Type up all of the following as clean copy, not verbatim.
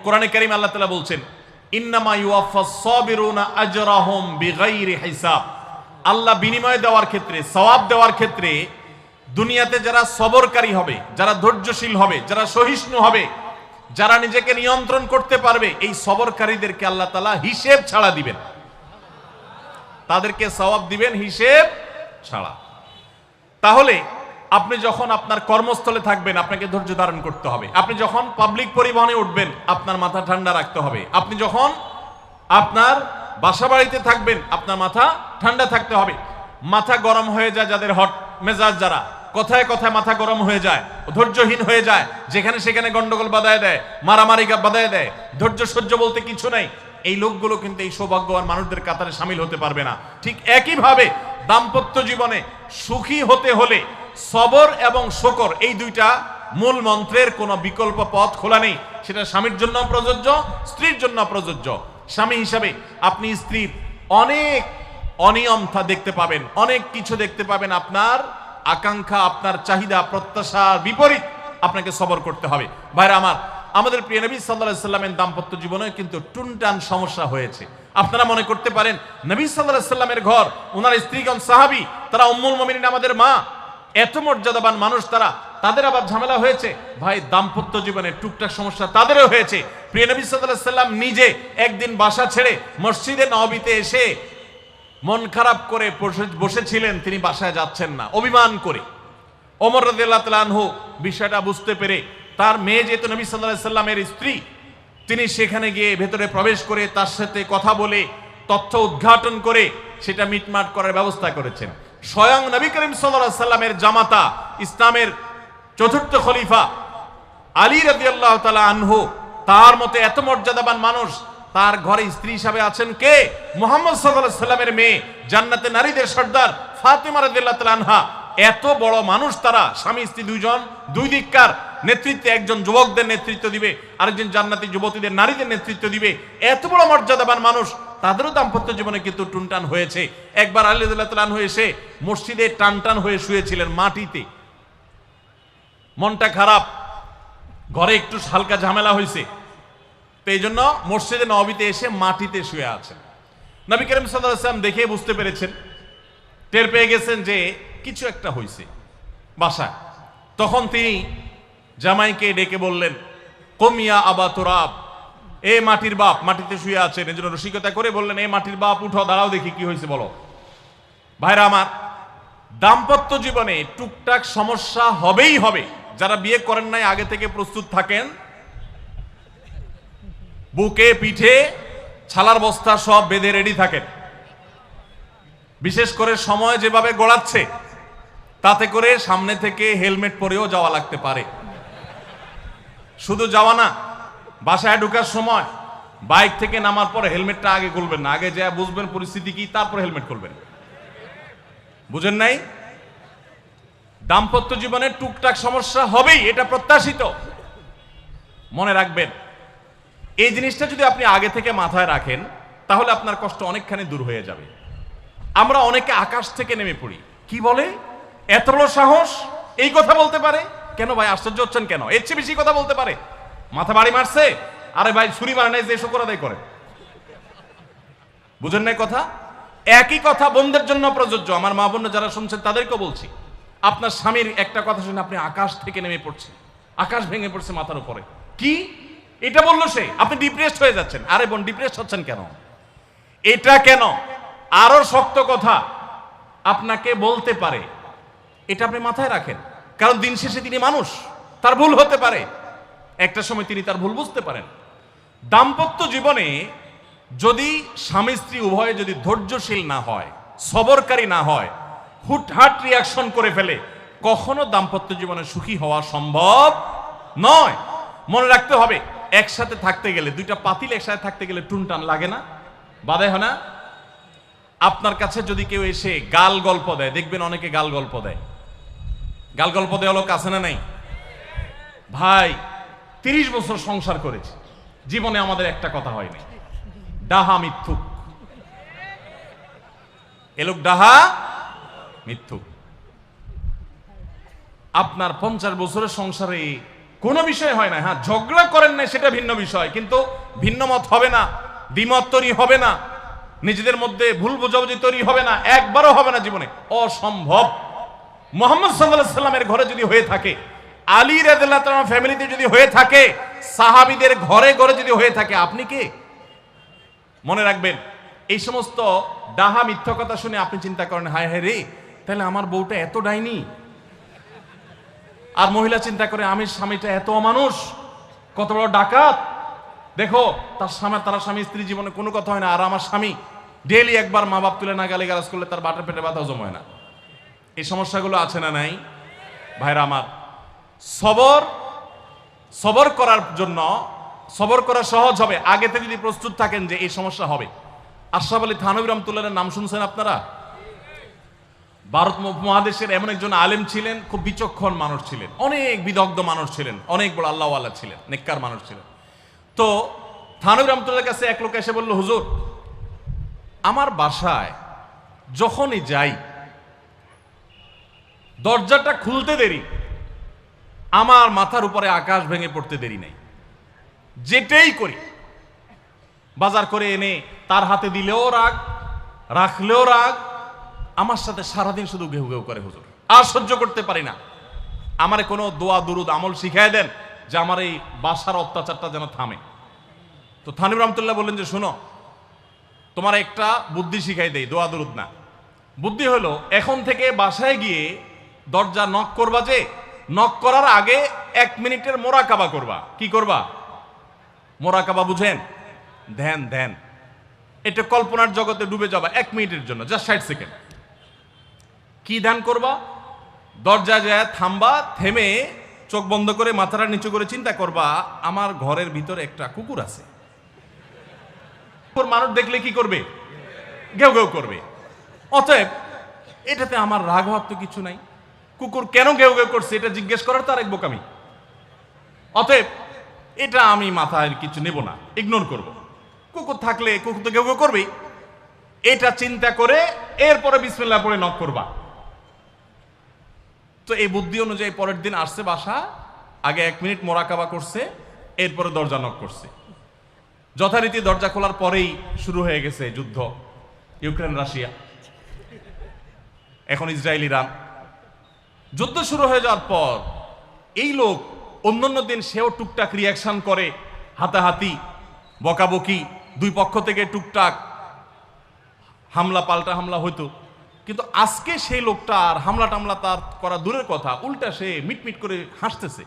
কোরআনে কারীম আল্লাহ তাআলা বলছেন, ইন্নামা ইউওয়াফাস সাবিরুনা আজরাহুম বিগাইরি হিসাব। আল্লাহ বিনিময় দেওয়ার ক্ষেত্রে, সওয়াব দেওয়ার ক্ষেত্রে দুনিয়াতে যারা সবরকারী হবে, যারা ধৈর্যশীল হবে, যারা সহিষ্ণু হবে, যারা নিজেকে নিয়ন্ত্রণ করতে পারবে, এই সবরকারীদেরকে আল্লাহ তাআলা হিসেব ছাড়া দিবেন। তাদেরকে সওয়াব দিবেন হিসেব ছাড়া। তাহলে আপনি যখন আপনার কর্মস্থলে থাকবেন, আপনাকে ধৈর্য ধারণ করতে হবে। আপনি যখন পাবলিক পরিবহনে উঠবেন, আপনার মাথা ঠান্ডা রাখতে হবে। আপনি যখন আপনার বাসা বাড়িতে থাকবেন, আপনার মাথা ঠান্ডা থাকতে হবে। মাথা গরম হয়ে যায় যাদের, হট মেজাজ যারা, কথায় কথায় মাথা গরম হয়ে যায়, ধৈর্যহীন হয়ে যায়, যেখানে সেখানে গন্ডগোল বাধায় দেয়, মারামারি বাধায় দেয়, ধৈর্য সহ্য বলতে কিছু নাই, এই লোকগুলো কিন্তু এই সৌভাগ্যবান মানুষদের কাতারে শামিল হতে পারবে না। ঠিক একইভাবে দাম্পত্য জীবনে সুখী হতে হলে সবর এবং শকর, এই দুইটা মূল মন্ত্রের কোনো বিকল্প পথ খোলা নেই। সেটা স্বামীর জন্য প্রযোজ্য, স্ত্রীর জন্য প্রযোজ্য। স্বামী হিসাবে আপনি স্ত্রীর অনেক অনিয়মতা দেখতে পাবেন, অনেক কিছু দেখতে পাবেন, আপনার আকাঙ্ক্ষা, আপনার চাহিদা, প্রত্যাশার বিপরীত আপনাকে সবর করতে হবে। ভাইরা আমার, আমাদের প্রিয় নবী সাল্লাল্লাহু আলাইহি সাল্লামের দাম্পত্য জীবনে কিন্তু টুনটান সমস্যা হয়েছে। আপনারা মনে করতে পারেন নবী সাল্লাল্লাহু আলাইহি সাল্লামের ঘর, ওনার স্ত্রীগণ সাহাবী, তারা উম্মুল মুমিনিন, আমাদের মা, এত মর্যাদাবান মানুষ তারা, তাদের আবার ঝামেলা হয়েছে। ভাই, দাম্পত্য জীবনে টুকটাক সমস্যা তাদেরও হয়েছে। প্রিয় নবী সাল্লাল্লাহু আলাইহি সাল্লাম নিজে একদিন বাসা ছেড়ে মসজিদে নববীতে এসে মন খারাপ করে বসেছিলেন, তিনি বাসায় যাচ্ছেন না, অভিমান করে। ওমর রাদিয়াল্লাহু তাআলা আনহু বিষয়টা বুঝতে পেরে, তার মেয়ে যেহেতু নবী সাল্লাল্লাহু আলাইহি সাল্লামের স্ত্রী, তিনি সেখানে গিয়ে ভেতরে প্রবেশ করে তার সাথে কথা বলে, তথ্য উদ্ঘাটন করে সেটা মিটমাট করার ব্যবস্থা করেছেন। স্বয়ং নবী করিম সাল্লাল্লাহু আলাইহি সাল্লামের জামাতা, ইসলামের চতুর্থ খলিফা আলী রাদিয়াল্লাহু তাআলা আনহু, তার মতে এত মর্যাদাবান মানুষ, তার ঘরে স্ত্রী হিসাবে আছেন কে? মুহাম্মদ সাল্লাল্লাহু আলাইহি সাল্লামের মেয়ে, জান্নাতে নারীদের সর্দার ফাতিমা রাদিয়াল্লাহু তাআলা আনহা। এত বড় মানুষ তারা, স্বামী স্ত্রী দুইজন, দুই দিককার নেতৃত্বে, একজন যুবকদের নেতৃত্ব দিবে, আরেকজন জান্নাতি যুবতীদের, নারীদের নেতৃত্ব দিবে। এত বড় মর্যাদাবান মানুষ, তাদেরও দাম্পত্য জীবনে কিন্তু টুনটান হয়েছে। একবার আলী রাদিয়াল্লাহু তাআলা আনহু এসে মসজিদে টানটান হয়ে শুয়েছিলেন মাটিতে, মনটা খারাপ, ঘরে একটু হালকা ঝামেলা হয়েছে, তো এই জন্য মসজিদে নববীতে এসে মাটিতে শুয়ে আছেন। নবী করিম সাল্লাল্লাহু আলাইহি ওয়াসাল্লাম দেখে বুঝতে পেরেছেন, টের পেয়ে গেছেন যে কিছু একটা হয়েছে বাসায়। তখন তিনি জামাইকে ডেকে বললেন, কমিয়া আবা তুরাব, এ মাটির বাপ, মাটিতে শুয়ে আছেন, এজন্য রসিকতা করে বললেন, এ মাটির বাপ, উঠো, দাঁড়াও, দেখি কি হয়েছে বলো। ভাইরা আমার, দাম্পত্য জীবনে টুকটাক সমস্যা হবেই হবে। যারা বিয়ে করেন নাই, আগে থেকে প্রস্তুত থাকেন, বুকে পিঠে ছালার বস্তা সব বেঁধে রেডি থাকেন। বিশেষ করে সময় যেভাবে গড়াচ্ছে, তাতে করে সামনে থেকে হেলমেট পরেও যাওয়া লাগতে পারে। শুধু যাওয়া না, বাসায় ঢোকার সময় বাইক থেকে নামার পরে হেলমেটটা আগে খুলবেন না, আগে যা বুঝবেন পরিস্থিতি কি, তারপর হেলমেট খুলবেন। বুঝেন নাই? দাম্পত্য জীবনে টুকটাক সমস্যা হবেই, এটা প্রত্যাশিত। মনে রাখবেন, এই জিনিসটা যদি আপনি আগে থেকে মাথায় রাখেন, তাহলে আপনার কষ্ট অনেকখানি দূর হয়ে যাবে। আমরা অনেকে আকাশ থেকে নেমে পড়ি, কি বলে, এত বড় সাহস, এই কথা বলতে পারে কেন? ভাই আশ্চর্য হচ্ছেন কেন? এর চেয়ে বেশি কথা বলতে পারে, মাথা বাড়ি মারছে, আরে ভাই ছুরি মারে নাই যে শুকর আদায় করে। বুঝেন নাই কথা? একই কথা বোনদের জন্য প্রযোজ্য। আমার মা বোন যারা শুনছেন তাদেরকেও বলছি, আপনার স্বামীর একটা কথা শুনে আপনি আকাশ থেকে নেমে পড়ছেন, আকাশ ভেঙে পড়ছে মাথার উপরে, কি এটা বললো সে, আপনি ডিপ্রেসড হয়ে যাচ্ছেন। আরে বোন, ডিপ্রেসড হচ্ছেন কেন? এটা কেন? আরো শক্ত কথা আপনাকে বলতে পারে, এটা আপনি মাথায় রাখেন। কারণ দিন শেষে তিনি মানুষ, তার ভুল হতে পারে, একটা সময় তিনি তার ভুল বুঝতে পারেন। দাম্পত্য জীবনে যদি স্বামী স্ত্রী উভয়ে যদি ধৈর্যশীল না হয়, সবরকারী না হয়, হুটহাট রিয়াকশন করে ফেলে, কখনো দাম্পত্য জীবনে সুখী হওয়া সম্ভব নয়। মনে রাখতে হবে, একসাথে থাকতে গেলে, দুইটা পাতিল একসাথে থাকতে গেলে টুনটান লাগে না, বাধে হয় না? আপনার কাছে যদি কেউ এসে গাল গল্প দেয়, দেখবেন অনেকে গাল গল্প দেয়। গাল গল্প দেওয়া লোক আছে না নাই? ভাই 30 বছর সংসার করেছি, জীবনে আমাদের একটা কথা হয়নি, ডাহা মিথ্যুক। এ লোক ডাহা মিথ্যুক। আপনার 50 বছরের সংসারে কোনো বিষয় হয় না। হ্যাঁ, ঝগড়া করেন না সেটা ভিন্ন বিষয়, কিন্তু ভিন্ন মত হবে না, দ্বিমত তৈরি হবে না, নিজেদের মধ্যে ভুল বোঝাবুঝি তৈরি হবে না, একবারও হবে না জীবনে, অসম্ভব। মুহাম্মদ সাল্লাল্লাহু আলাইহি সাল্লামের ঘরে যদি হয়ে থাকে, আলী রাদিয়াল্লাহু তাআলা ফ্যামিলিতে যদি হয়ে থাকে, সাহাবীদের ঘরে ঘরে যদি হয়ে থাকে, আপনি কে? মনে রাখবেন, এই সমস্ত ডাহা মিথ্যা কথা শুনে আপনি চিন্তা করেন, হায় হায় রে, তাহলে আমার বউটা এত ডাইনি। আর মহিলা চিন্তা করে, আমি স্বামীটা এত অমানুষ, কত বড় ডাকাত। দেখো তার স্বামী স্ত্রী জীবনে কোনো কথা হয় না, আর আমার স্বামী ডেইলি একবার মা বাপ তুলে না গালি গালাজ করলে তার বাটের পেটে ব্যথা জমে না। এই সমস্যাগুলো আছে না নাই? ভাইরা আমার, সবর করার জন্য, সবর করা সহজ হবে আগে থেকে যদি প্রস্তুত থাকেন যে এই সমস্যা হবে। আশরাফ আলী থানভী রাহমাতুল্লাহর নাম শুনছেন আপনারা? ভারত মহাদেশের এমন একজন আলেম ছিলেন, খুব বিচক্ষণ মানুষ ছিলেন, অনেক বিদগ্ধ মানুষ ছিলেন, অনেক বড় আল্লাহওয়ালা ছিলেন, নেককার মানুষ ছিলেন। তো থানভী রাহমাতুল্লাহর কাছে এক লোক এসে বলল, হুজুর, আমার বাসায় যখনই যাই দরজাটা খুলতে দেরি, আমার মাথার উপরে আকাশ ভেঙে পড়তে দেরি নাই। যেটাই করি, বাজার করে এনে তার হাতে দিলেও রাগ, রাখলেও রাগ, আমার সাথে সারাদিন শুধু ঘেউ ঘেউ করে হুজুর, আর সহ্য করতে পারি না। আমারে কোনো দোয়া দুরুদ আমল শিখাই দেন যে আমার এই বাসার অত্যাচারটা যেন থামে। তো থানভী রাহমাতুল্লাহ বললেন যে, শোনো, তোমার একটা বুদ্ধি শিখাই দেই, দোয়া দুরুদ না। বুদ্ধি হলো, এখন থেকে বাসায় গিয়ে দরজা নক করবা, যে নক করার আগে 1 মিনিটের মোরাকাবা করবা। কি করবা? মোরাকাবা বুঝেন? ধ্যান, ধ্যান। এটা কল্পনার জগতে ডুবে যাবা 1 মিনিটের জন্য, জাস্ট 60 সেকেন্ড। কি ধ্যান করবা? দরজা যায় থামবা, থেমে চোখ বন্ধ করে মাথাটা নিচু করে চিন্তা করবা, আমার ঘরের ভিতরে একটা কুকুর আছে। মানুষ দেখলে কি করবে? ঘেউ ঘেউ করবে। অতএব এটাতে আমার রাগ ভাব তো কিছু নাই, কুকুর কেন ঘেউ ঘেউ করছে এটা জিজ্ঞেস করার তার এক বোকামি। অতএব এটা আমি মাথায় কিছু নেব না, ইগনোর করব। কুকুর থাকলে কুকুর তো ঘেউ ঘেউ করবেই, এটা চিন্তা করে এরপরে বিসমিল্লাহ পড়ে নক করবা। তো এই বুদ্ধি অনুযায়ী পরের দিন আসছে বাসা, আগে 1 মিনিট মোরাকাবা করছে, এরপরে দরজা নক করছে। যথারীতি দরজা খোলার পরেই শুরু হয়ে গেছে যুদ্ধ, ইউক্রেন রাশিয়া, এখন ইসরায়েল ইরান। যুদ্ধ শুরু হয়ে যাওয়ার পর এই লোক অন্যান্য দিন সেও টুকটাক রিয়াকশন করে, হাতাহাতি, বকাবকি, দুই পক্ষ থেকে টুকটাক হামলা পাল্টা হামলা হইতো। কিন্তু আজকে সেই লোকটা আর হামলা টামলা তার করা দূরের কথা, উল্টা সে মিটমিট করে হাসতেছে,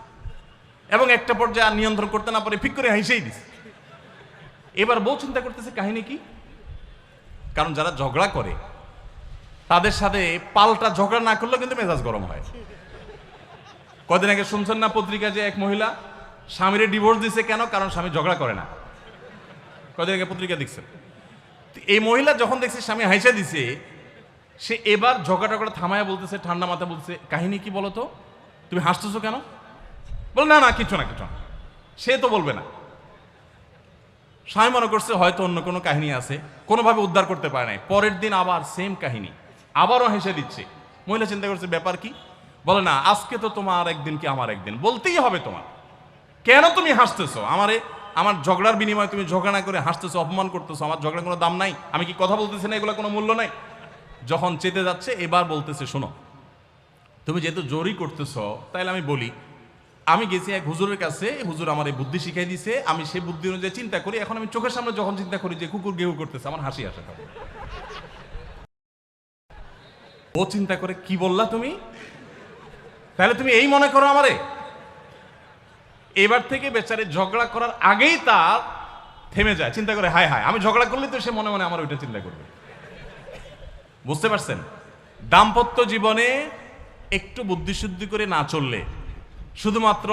এবং একটা পর্যায়ে আর নিয়ন্ত্রণ করতে না পারে ফিক করে হাসেই দিছে। এবার বউ চিন্তা করতেছে কাহিনী কি? কারণ যারা ঝগড়া করে তাদের সাথে পাল্টা ঝগড়া না করলেও কিন্তু মেজাজ গরম হয়। কদিন আগে শুনছেন না পত্রিকা, যে এক মহিলা স্বামীরে ডিভোর্স দিছে। কেন? কারণ স্বামী ঝগড়া করে না। কদিন আগে পত্রিকা দেখছেন। এই মহিলা যখন দেখছে স্বামী হাইসা দিছে, সে এবার ঝগড়া টগড়া থামায়া বলতেছে, ঠান্ডা মাথা বলছে, কাহিনী কি বলো তো, তুমি হাসতেছো কেন? বল, না না কিছু না কিছু না। সে তো বলবে না। স্বামী মনে করছে হয়তো অন্য কোনো কাহিনী আছে, কোনোভাবে উদ্ধার করতে পারে নাই। পরের দিন আবার সেম কাহিনী, আবারও হেসে দিচ্ছে। মহিলা চিন্তা করছে ব্যাপার কি? বলে, না আজকে তো তোমার একদিন কি আমার একদিন, বলতেই হবে তোমার। কেন তুমি হাসতেছো? আমার ঝগড়ার বিনিময়ে তুমি ঝগড়া না করে হাসতেছো, অপমান করতেছো। আমার ঝগড়ার কোনো দাম নাই? আমি কি কথা বলতেছি না, এগুলো কোনো মূল্য নাই? যখন চেতে যাচ্ছে এবার বলতেছে, শোনো, তুমি যেহেতু জোরই করতেছো, তাইলে আমি বলি, আমি গেছি এক হুজুরের কাছে, হুজুর আমার এই বুদ্ধি শিখাই দিছে, আমি সেই বুদ্ধি অনুযায়ী চিন্তা করি। এখন আমি চোখের সামনে যখন চিন্তা করি যে কুকুর ঘেউ করতেছে, আমার হাসি আসে। ও চিন্তা করে, কি বললা তুমি? তাহলে তুমি এই মনে করো আমারে? এবার থেকে বেচারে ঝগড়া করার আগেই তার থেমে যায়, চিন্তা করে, হায় হায়, আমি ঝগড়া করলে তো সে মনে মনে আমার ওইটা চিন্তা করবে। বুঝতে পারছেন? দাম্পত্য জীবনে একটু বুদ্ধিশুদ্ধি করে না চললে, শুধুমাত্র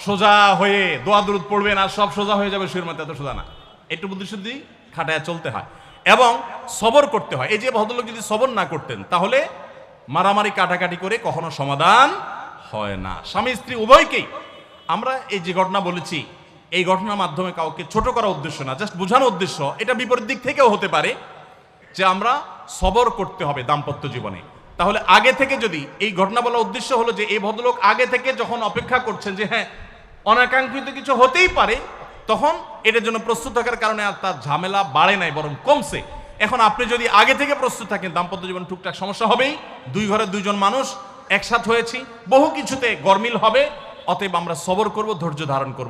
সোজা হয়ে দোয়া দুরুদ পড়বেন আর সব সোজা হয়ে যাবে শুয়ের মতো, এত সোজা না। একটু বুদ্ধিশুদ্ধি খাটায় চলতে হয় এবং সবর করতে হয়। এই যে ভদ্রলোক যদি সবর না করতেন, তাহলে মারামারি কাটাকাটি করে কখনো সমাধান হয় না। স্বামী স্ত্রী উভয়কেই আমরা এই যে ঘটনা বলেছি, এই ঘটনার মাধ্যমে কাউকে ছোট করার উদ্দেশ্য না, জাস্ট বোঝানোর উদ্দেশ্য। এটা বিপরীত দিক থেকেও হতে পারে যে আমরা সবর করতে হবে দাম্পত্য জীবনে। তাহলে আগে থেকে যদি এই ঘটনা বলার উদ্দেশ্য হলো যে এই ভদ্রলোক আগে থেকে যখন অপেক্ষা করছেন যে হ্যাঁ অনাকাঙ্ক্ষিত কিছু হতেই পারে, তখন এটার জন্য প্রস্তুত থাকার কারণে আর তার ঝামেলা বাড়ে নাই, বরং কমছে। এখন আপনি যদি আগে থেকে প্রস্তুত থাকেন, দাম্পত্য জীবন টুকটাক সমস্যা হবেই, দুই ঘরে দুইজন মানুষ একসাথে হয়েছি, বহু কিছুতে গরমিল হবে। অতএব আমরা সবর করব, ধৈর্য ধারণ করব।